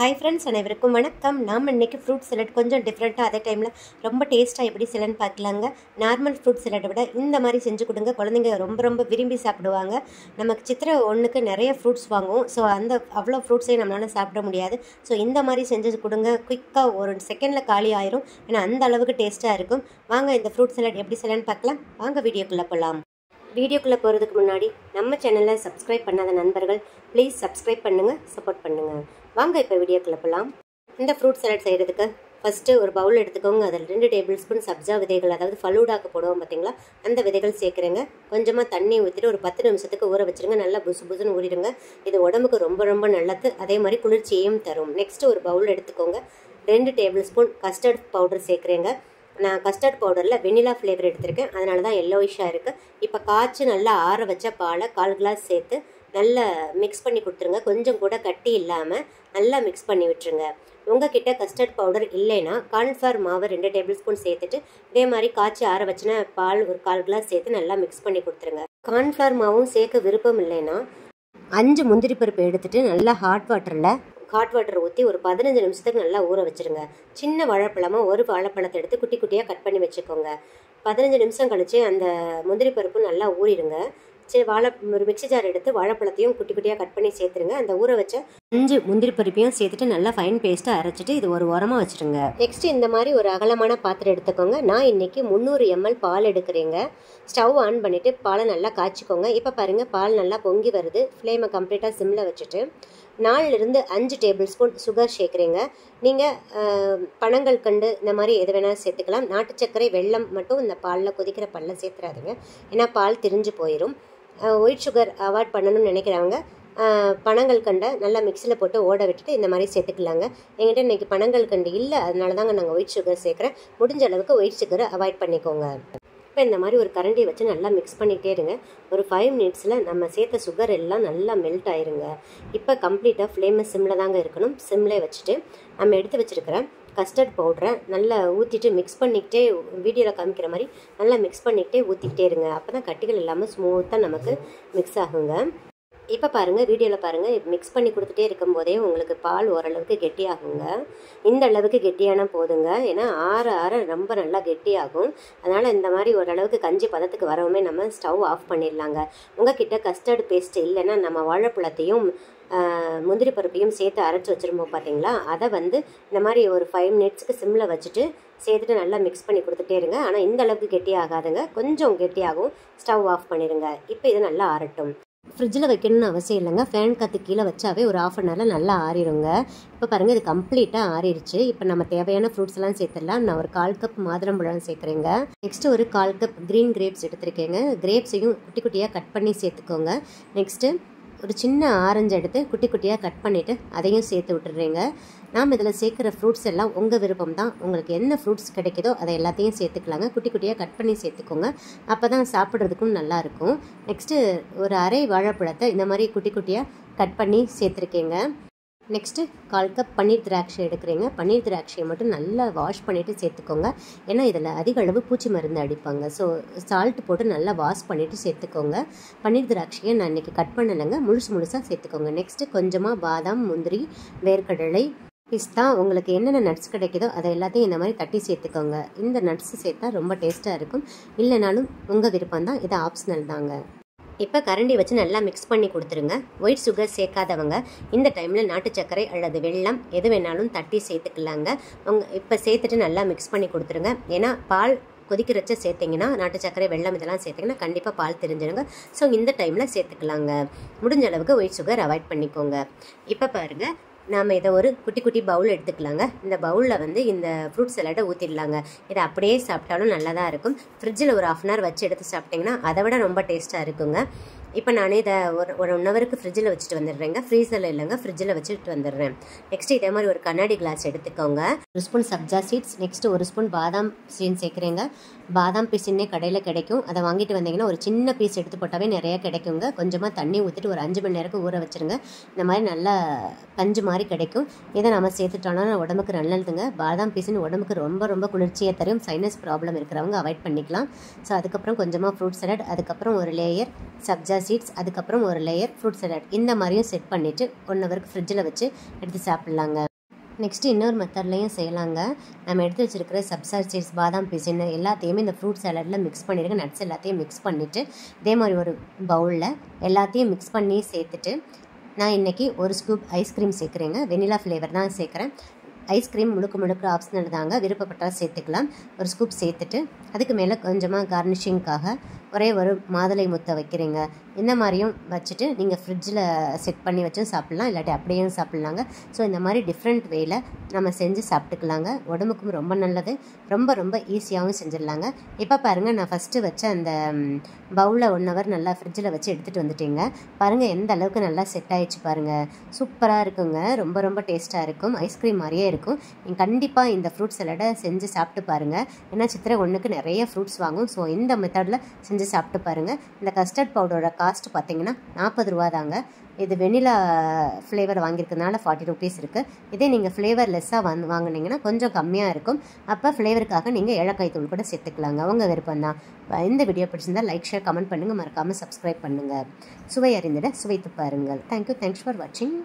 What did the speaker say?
Hi friends, அனைவருக்கும் வணக்கம். நாம இன்னைக்கு ஃப்ரூட் சலட் கொஞ்சம் டிஃப்ரெண்ட்டாக அதே டைமில் ரொம்ப டேஸ்ட்டாக எப்படி செய்யலான்னு பார்க்கலாங்க. நார்மல் ஃப்ரூட் சலட்டை விட இந்த மாதிரி செஞ்சு கொடுங்க. குழந்தைங்க ரொம்ப விரும்பி சாப்பிடுவாங்க. நமக்கு சித்திரை ஒன்றுக்கு நிறைய ஃப்ரூட்ஸ் வாங்குவோம். ஸோ அவ்வளோ ஃப்ரூட்ஸையும் நம்மளால் சாப்பிட முடியாது. ஸோ இந்த மாதிரி செஞ்சு கொடுங்க. குயிக்காக ஒரு செகண்டில் காலி ஆயிரும். ஏன்னா அந்த அளவுக்கு டேஸ்ட்டாக இருக்கும். வாங்க இந்த ஃப்ரூட் சலட் எப்படி செய்யலான்னு பார்க்கலாம். வாங்க வீடியோக்குள்ளே போகலாம். வீடியோக்குள்ளே போகிறதுக்கு முன்னாடி நம்ம சேனலை சப்ஸ்கிரைப் பண்ணாத நண்பர்கள் ப்ளீஸ் சப்ஸ்கிரைப் பண்ணுங்கள், சப்போர்ட் பண்ணுங்கள். வாங்க இப்போ வீடியோக்குள்ளே போகலாம். இந்த ஃப்ரூட் சலாட் செய்கிறதுக்கு ஃபஸ்ட்டு ஒரு பவுல் எடுத்துக்கோங்க. அதில் 2 டேபிள் ஸ்பூன் சப்ஜா விதைகள், அதாவது ஃபலூடாக்கு போடுவோம் பார்த்தீங்களா, அந்த விதைகள் சேர்க்குறேங்க. கொஞ்சமாக தண்ணி ஊற்றிட்டு ஒரு 10 நிமிஷத்துக்கு ஊற வச்சுருங்க. நல்லா புசுன்னு ஊறிடுங்க. இது உடம்புக்கு ரொம்ப நல்லது. அதே மாதிரி குளிர்ச்சியையும் தரும். நெக்ஸ்ட்டு ஒரு பவுல் எடுத்துக்கோங்க. 2 டேபிள் ஸ்பூன் கஸ்டர்ட் பவுடர் சேர்க்குறேங்க. நான் கஸ்டர்ட் பவுடரில் வெனிலா ஃப்ளேவர் எடுத்திருக்கேன், அதனால தான் எல்லோயிஷாக இருக்குது. இப்போ காய்ச்சி நல்லா ஆற வச்ச பாலை 1/4 கிளாஸ் சேர்த்து நல்லா மிக்ஸ் பண்ணி கொடுத்துருங்க. கொஞ்சம் கூட கட்டி இல்லாமல் நல்லா மிக்ஸ் பண்ணி விட்டுருங்க. உங்ககிட்ட கஸ்டர்ட் பவுடர் இல்லைன்னா கார்ன்ஃப்ளவர் மாவு 2 டேபிள் ஸ்பூன் சேர்த்துட்டு இதே மாதிரி காய்ச்சி ஆற வச்சுனா பால் ஒரு 1/4 கிளாஸ் சேர்த்து நல்லா மிக்ஸ் பண்ணி கொடுத்துருங்க. கார்ன்ஃப்ளவர் மாவும் சேர்க்க விருப்பம் இல்லைன்னா 5 முந்திரி பருப்பு எடுத்துகிட்டு நல்லா ஹாட் வாட்டர் ஊற்றி ஒரு 15 நிமிஷத்துக்கு நல்லா ஊற வச்சுருங்க. சின்ன வாழைப்பழமாக ஒரு வாழைப்பழத்தை எடுத்து குட்டி குட்டியாக கட் பண்ணி வச்சுக்கோங்க. 15 நிமிஷம் கழித்து அந்த முந்திரி பருப்பு நல்லா ஊறிடுங்க. சரி, ஒரு மிக்ஸி ஜார் எடுத்து வாழைப்பழத்தையும் குட்டி குட்டியாக கட் பண்ணி சேர்த்துருங்க. அந்த ஊற வச்ச 5 முந்திரி பருப்பையும் சேர்த்துட்டு நல்லா ஃபைன் பேஸ்ட்டாக அரைச்சிட்டு இது ஒரு உரமாக வச்சுருங்க. நெக்ஸ்ட்டு இந்த மாதிரி ஒரு அகலமான பாத்திரம் எடுத்துக்கோங்க. நான் இன்றைக்கி 300 ml பால் எடுக்கிறேங்க. ஸ்டவ் ஆன் பண்ணிவிட்டு பாலை நல்லா காய்ச்சிக்கோங்க. இப்போ பாருங்கள், பால் நல்லா பொங்கி வருது. ஃப்ளேமை கம்ப்ளீட்டாக சிம்மில் வச்சுட்டு 4 - 5 டேபிள் ஸ்பூன் சுகர் சேர்க்குறீங்க. நீங்கள் பனங்கல்கண்டு இந்த மாதிரி எது வேணாலும் சேர்த்துக்கலாம். நாட்டு சர்க்கரை, வெல்லம் மட்டும் இந்த பாலில் கொதிக்கிற பாலில் சேர்த்துறாதுங்க, ஏன்னா பால் திரிஞ்சு போயிடும். ஒயிட் சுகர் அவாய்ட் பண்ணணும்னு நினைக்கிறவங்க பனங்கல்கண்டை நல்லா மிக்சியில் போட்டு ஓட விட்டுட்டு இந்த மாதிரி சேர்த்துக்கலாங்க. எங்கிட்ட இன்றைக்கி பனங்கல்கண்டு இல்லை, அதனால தாங்க நாங்கள் ஒயிட் சுகர் சேர்க்குறேன். முடிஞ்ச அளவுக்கு ஒயிட் சுகரை அவாய்ட் பண்ணிக்கோங்க. இப்போ இந்த மாதிரி ஒரு கரண்டியை வச்சு நல்லா மிக்ஸ் பண்ணிகிட்டே இருங்க. ஒரு 5 மினிட்ஸில் நம்ம சேர்த்த சுகர் எல்லாம் நல்லா மெல்ட் ஆயிருங்க. இப்போ கம்ப்ளீட்டாக ஃப்ளேமை சிம்மில் தாங்க இருக்கணும். சிம்மில் வச்சுட்டு நம்ம எடுத்து வச்சுருக்கிற கஸ்டர்ட் பவுடரை நல்லா ஊற்றிட்டு மிக்ஸ் பண்ணிக்கிட்டே, வீடியோவில் காமிக்கிற மாதிரி நல்லா மிக்ஸ் பண்ணிக்கிட்டே ஊற்றிக்கிட்டே இருங்க. அப்போ தான் கட்டிகள் இல்லாமல் ஸ்மூத்தாக நமக்கு மிக்ஸ் ஆகுங்க. இப்போ பாருங்கள், வீடியோவில் பாருங்கள், மிக்ஸ் பண்ணி கொடுத்துட்டே இருக்கும் போதே உங்களுக்கு பால் ஓரளவுக்கு கெட்டியாகுங்க. இந்த அளவுக்கு கெட்டியான போதுங்க. ஏன்னா ஆற ரொம்ப நல்லா கெட்டியாகும். அதனால் இந்த மாதிரி ஓரளவுக்கு கஞ்சி பதத்துக்கு வரவுமே நம்ம ஸ்டவ் ஆஃப் பண்ணிடலாங்க. உங்ககிட்ட கஸ்டர்ட் பேஸ்ட் இல்லைன்னா நம்ம வாழைப்பழத்தையும் முந்திரி பருப்பையும் சேர்த்து அரைச்சி வச்சுருப்போம் பார்த்தீங்களா, அதை இந்த மாதிரி ஒரு 5 மினிட்ஸ்க்கு சிம்மில் வச்சுட்டு சேர்த்துட்டு நல்லா மிக்ஸ் பண்ணி கொடுத்துட்டே இருங்க. ஆனால் இந்த அளவுக்கு கெட்டியாகாதுங்க, கொஞ்சம் கெட்டியாகும். ஸ்டவ் ஆஃப் பண்ணிடுங்க. இப்போ இது நல்லா ஆறட்டும். ஃப்ரிட்ஜில் வைக்கணும்னு அவசியம் இல்லைங்க. ஃபேன் காற்று கீழே வச்சாவே ஒரு 1/2 அன் ஹவரில் நல்லா ஆறிடுங்க. இப்போ பாருங்கள், இது கம்ப்ளீட்டாக ஆறிடுச்சு. இப்போ நம்ம தேவையான ஃப்ரூட்ஸ் எல்லாம் சேர்த்துடலாம். நான் ஒரு 1/4 கப் மாதுளம்பழம் சேர்க்குறேங்க. நெக்ஸ்ட்டு ஒரு 1/4 கப் க்ரீன் கிரேப்ஸ் எடுத்துருக்கேங்க. கிரேப்ஸையும் குட்டி குட்டியாக கட் பண்ணி சேர்த்துக்கோங்க. நெக்ஸ்ட்டு ஒரு சின்ன ஆரஞ்சு எடுத்து குட்டி குட்டியாக கட் பண்ணிவிட்டு அதையும் சேர்த்து விட்டுடுறேங்க. நாம் இதில் சேர்க்குற ஃப்ரூட்ஸ் எல்லாம் உங்கள் விருப்பம் தான். உங்களுக்கு என்ன ஃப்ரூட்ஸ் கிடைக்குதோ அதை எல்லாத்தையும் சேர்த்துக்கலாங்க. குட்டி குட்டியாக கட் பண்ணி சேர்த்துக்கோங்க. அப்போ தான் சாப்பிட்றதுக்கும் நல்லாயிருக்கும். நெக்ஸ்ட்டு ஒரு அரை வாழைப்பழத்தை இந்த மாதிரி குட்டி குட்டியாக கட் பண்ணி சேர்த்துருக்கேங்க. நெக்ஸ்ட்டு 1/4 கப் பன்னீர் திராட்சை எடுக்கிறேங்க. பன்னீர் திராட்சையை மட்டும் நல்லா வாஷ் பண்ணிவிட்டு சேர்த்துக்கோங்க. ஏன்னா இதில் அதிக அளவு பூச்சி மருந்து அடிப்பாங்க. ஸோ சால்ட் போட்டு நல்லா வாஷ் பண்ணிவிட்டு சேர்த்துக்கோங்க. பன்னீர் திராட்சையை நான் இன்றைக்கி கட் பண்ணலைங்க, முழுசாக சேர்த்துக்கோங்க. நெக்ஸ்ட்டு கொஞ்சமாக பாதாம், முந்திரி, வேர்க்கடலை, பிஸ்தா, உங்களுக்கு என்னென்ன நட்ஸ் கிடைக்குதோ அதை எல்லாத்தையும் இந்த மாதிரி தட்டி சேர்த்துக்கோங்க. இந்த நட்ஸ் சேர்த்தா ரொம்ப டேஸ்ட்டாக இருக்கும். இல்லைனாலும் உங்கள் விருப்பம் தான், இது ஆப்ஷனல் தாங்க. இப்போ கரண்டி வச்சு நல்லா மிக்ஸ் பண்ணி கொடுத்துருங்க. ஒயிட் சுகர் சேர்க்காதவங்க இந்த டைமில் நாட்டு சர்க்கரை அல்லது வெல்லம் எது வேணாலும் தட்டி சேர்த்துக்கலாங்க. இப்போ சேர்த்துட்டு நல்லா மிக்ஸ் பண்ணி கொடுத்துருங்க. ஏன்னா பால் கொதிக்கிறச்ச சேர்த்திங்கன்னா, நாட்டு சர்க்கரை, வெல்லம் இதெல்லாம் சேர்த்திங்கன்னா கண்டிப்பாக பால் தெரிஞ்சிடுங்க. ஸோ இந்த டைமில் சேர்த்துக்கலாங்க. முடிஞ்ச அளவுக்கு ஒயிட் சுகர் அவாய்ட் பண்ணிக்கோங்க. இப்போ பாருங்கள், நாம் இதை ஒரு குட்டி பவுல் எடுத்துக்கலாங்க. இந்த பவுலில் இந்த ஃப்ரூட் சலாட்டை ஊற்றிடலாங்க. இதை அப்படியே சாப்பிட்டாலும் நல்லா தான் இருக்கும். ஃப்ரிட்ஜில் ஒரு 1/2 அன் ஹவர் வச்சு எடுத்து சாப்பிட்டிங்கன்னா அதை விட ரொம்ப டேஸ்ட்டாக இருக்குங்க. இப்போ நான் இதை ஒரு 1 ஹவருக்கு ஃப்ரிட்ஜில் வச்சுட்டு வந்துடுறேங்க. ஃப்ரீசரில் இல்லைங்க, ஃப்ரிட்ஜில் வச்சுட்டு வந்துடுறேன். நெக்ஸ்ட்டு இதே மாதிரி ஒரு கண்ணாடி கிளாஸ் எடுத்துக்கோங்க. 1 ஸ்பூன் சப்ஜா சீட்ஸ், நெக்ஸ்ட்டு 1 ஸ்பூன் பாதாம் பீஸ் சேர்க்குறேங்க. பாதாம் பீஸுன்னே கடையில் கிடைக்கும். அதை வாங்கிட்டு வந்தீங்கன்னா ஒரு சின்ன பீஸ் எடுத்து போட்டாவே நிறையா கிடைக்குங்க. கொஞ்சமாக தண்ணி ஊற்றிட்டு ஒரு 5 மணி நேரத்துக்கு ஊற வச்சுருங்க. இந்த மாதிரி நல்லா பஞ்சு மாதிரி கிடைக்கும். இதை நம்ம சேர்த்துட்டோன்னா உடம்புக்கு நல்லதுங்க. பாதாம் பீஸுன்னு உடம்புக்கு ரொம்ப குளிர்ச்சியாக தரும். சைனஸ் ப்ராப்ளம் இருக்கிறவங்க அவாய்ட் பண்ணிக்கலாம். ஸோ அதுக்கப்புறம் கொஞ்சமாக ஃப்ரூட் சலாட், அதுக்கப்புறம் ஒரு லேயர் சப்ஜா சீட்ஸ், அதுக்கப்புறம் ஒரு லேயர் ஃப்ரூட் சலாட், இந்த மாதிரியும் செட் பண்ணிவிட்டு 1 ஹவருக்கு ஃப்ரிட்ஜில் வச்சு எடுத்து சாப்பிட்லாங்க. நெக்ஸ்ட்டு இன்னொரு மெத்தட்லையும் செய்யலாங்க. நம்ம எடுத்து வச்சுருக்கிற சப்ஸா சீட்ஸ், பாதாம் பிசின்னு எல்லாத்தையுமே இந்த ஃப்ரூட் சாலடில் மிக்ஸ் பண்ணிடுங்க. நட்ஸ் எல்லாத்தையும் மிக்ஸ் பண்ணிவிட்டு இதே மாதிரி ஒரு பவுலில் எல்லாத்தையும் மிக்ஸ் பண்ணி சேர்த்துட்டு, நான் இன்றைக்கி ஒரு ஸ்கூப் ஐஸ்கிரீம் சேர்க்குறேங்க. வெனிலா ஃப்ளேவர் தான் சேர்க்குறேன். ஐஸ்கிரீம் முழுக்க ஆப்ஷனல் தாங்க, விருப்பப்பட்டால் சேர்த்துக்கலாம். ஒரு ஸ்கூப் சேர்த்துட்டு அதுக்கு மேலே கொஞ்சமாக கார்னிஷிங்காக ஒரே ஒரு மாதுளை முத்தை வைக்கிறேங்க. இந்த மாதிரியும் வச்சுட்டு நீங்கள் ஃப்ரிட்ஜில் செட் பண்ணி வச்சும் சாப்பிட்லாம், இல்லாட்டி அப்படியும் சாப்பிட்லாங்க. ஸோ இந்த மாதிரி டிஃப்ரெண்ட் வேயில் நம்ம செஞ்சு சாப்பிட்டுக்கலாங்க. உடம்புக்கும் ரொம்ப நல்லது, ரொம்ப ஈஸியாகவும் செஞ்சிடலாங்க. இப்போ பாருங்கள், நான் ஃபஸ்ட்டு வச்ச அந்த பவுலில் 1 hour நல்லா ஃப்ரிட்ஜில் வச்சு எடுத்துகிட்டு வந்துட்டேங்க. பாருங்கள் எந்த அளவுக்கு நல்லா செட் ஆகிடுச்சு பாருங்கள். சூப்பராக இருக்குங்க, ரொம்ப டேஸ்ட்டாக இருக்கும், ஐஸ்கிரீம் மாதிரியே இருக்கும். நீங்கள் கண்டிப்பாக இந்த ஃப்ரூட் சலாடை செஞ்சு சாப்பிட்டு பாருங்கள். ஏன்னா சித்திரை 1க்கு நிறைய ஃப்ரூட்ஸ் வாங்கும். ஸோ இந்த மெத்தடில் செஞ்சு சாப்பிட்டு பாருங்கள். இந்த கஸ்டர்ட் பவுடரோட காஸ்ட் பார்த்தீங்கன்னா 40 ரூபா தாங்க. இது வெனிலா ஃப்ளேவர் வாங்கியிருக்கிறதுனால 40 rupees இருக்குது. இதே நீங்கள் ஃப்ளேவர்லெஸ்ஸாக வாங்கினீங்கன்னா கொஞ்சம் கம்மியாக இருக்கும். அப்போ ஃப்ளேவருக்காக நீங்கள் ஏலக்காய் தூள் கூட சேர்த்துக்கலாங்க, உங்கள் விருப்பம் தான். இந்த வீடியோ பிடிச்சிருந்தால் லைக், ஷேர், கமெண்ட் பண்ணுங்கள். மறக்காமல் சப்ஸ்கிரைப் பண்ணுங்கள். சுவை அறிந்திட சுவைத்து பாருங்கள். தேங்க்யூ. தேங்க்ஸ் ஃபார் வாட்சிங்.